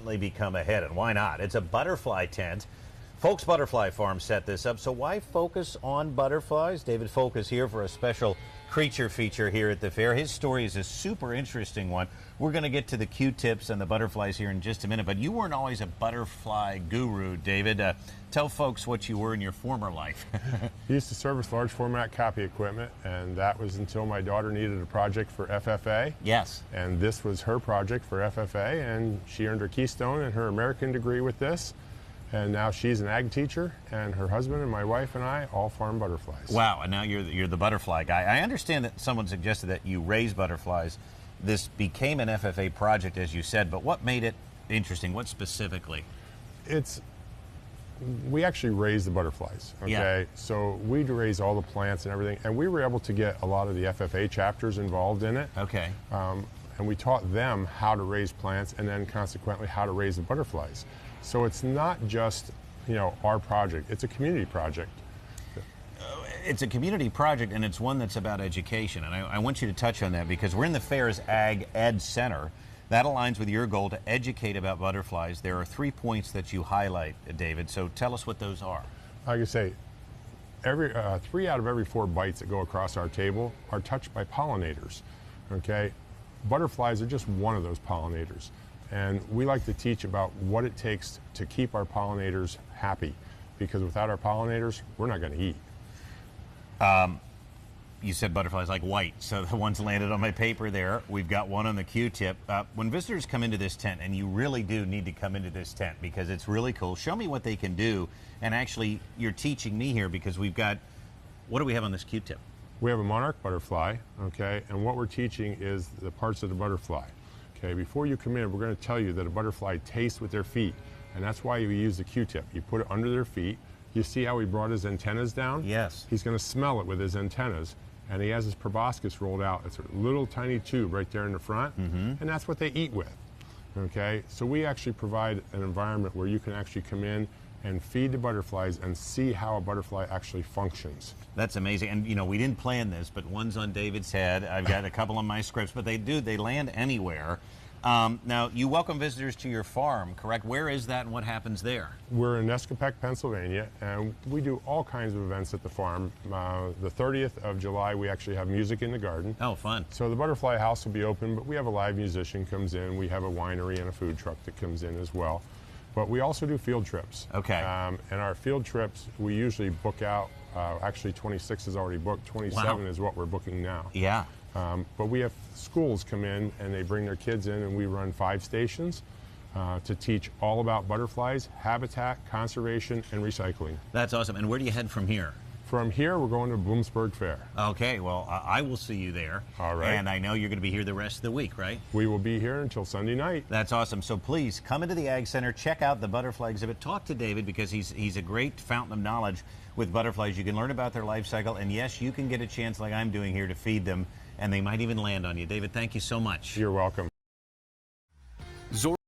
instantly become a hit, and why not? It's a butterfly tent. Folk's Butterfly Farm set this up, so why focus on butterflies? David Folk is here for a special creature feature here at the fair. His story is a super interesting one. We're going to get to the Q-tips and the butterflies here in just a minute, but you weren't always a butterfly guru, David. Tell folks what you were in your former life. I used to service large format copy equipment, and that was until my daughter needed a project for FFA. Yes. And this was her project for FFA, and she earned her Keystone and her American degree with this. And now she's an ag teacher, and her husband and my wife and I all farm butterflies. Wow, and now you're the butterfly guy. I understand that someone suggested that you raise butterflies. This became an FFA project, as you said, but what made it interesting? What specifically? We actually raise the butterflies, okay? Yeah. So we raise all the plants and everything, and we were able to get a lot of the FFA chapters involved in it. Okay. And we taught them how to raise plants and then consequently how to raise the butterflies. So it's not just, our project, it's a community project. It's a community project, and it's one that's about education, and I want you to touch on that because we're in the fair's Ag Ed Center. That aligns with your goal to educate about butterflies. There are 3 points that you highlight, David, so tell us what those are. Like I say, 3 out of every 4 bites that go across our table are touched by pollinators, okay? Butterflies are just one of those pollinators. And we like to teach about what it takes to keep our pollinators happy, because without our pollinators, we're not going to eat. You said butterflies like white, so the one's landed on my paper there. We've got one on the Q-tip. When visitors come into this tent, and you really do need to come into this tent because it's really cool, show me what they can do. And actually, you're teaching me here because we've got, what do we have on this Q-tip? We have a monarch butterfly, okay, and what we're teaching is the parts of the butterfly. Okay, before you come in, we're going to tell you that a butterfly tastes with their feet, and that's why we use the Q-tip. You put it under their feet. You see how he brought his antennas down? Yes. He's going to smell it with his antennas, and he has his proboscis rolled out. It's a little tiny tube right there in the front, and that's what they eat with. Okay, so we actually provide an environment where you can actually come in and feed the butterflies and see how a butterfly actually functions. That's amazing. And we didn't plan this, but one's on David's head. I've got a couple on my scripts, but they land anywhere. Now, you welcome visitors to your farm, correct? Where is that and what happens there? We're in Nescopec, Pennsylvania, and we do all kinds of events at the farm. The 30th of July, we actually have music in the garden. Oh, fun. So the butterfly house will be open, but we have a live musician comes in. We have a winery and a food truck that comes in as well. But we also do field trips. Okay. And our field trips, we usually book out, actually 26 is already booked, 27 is what we're booking now. Yeah. But we have schools come in and they bring their kids in, and we run 5 stations to teach all about butterflies, habitat, conservation, and recycling. That's awesome. And where do you head from here? From here, we're going to Bloomsburg Fair. Okay, well, I will see you there. All right. And I know you're going to be here the rest of the week, right? We will be here until Sunday night. That's awesome. So please come into the Ag Center, check out the butterfly exhibit, talk to David because he's a great fountain of knowledge with butterflies. You can learn about their life cycle, and yes, you can get a chance like I'm doing here to feed them, and they might even land on you. David, thank you so much. You're welcome.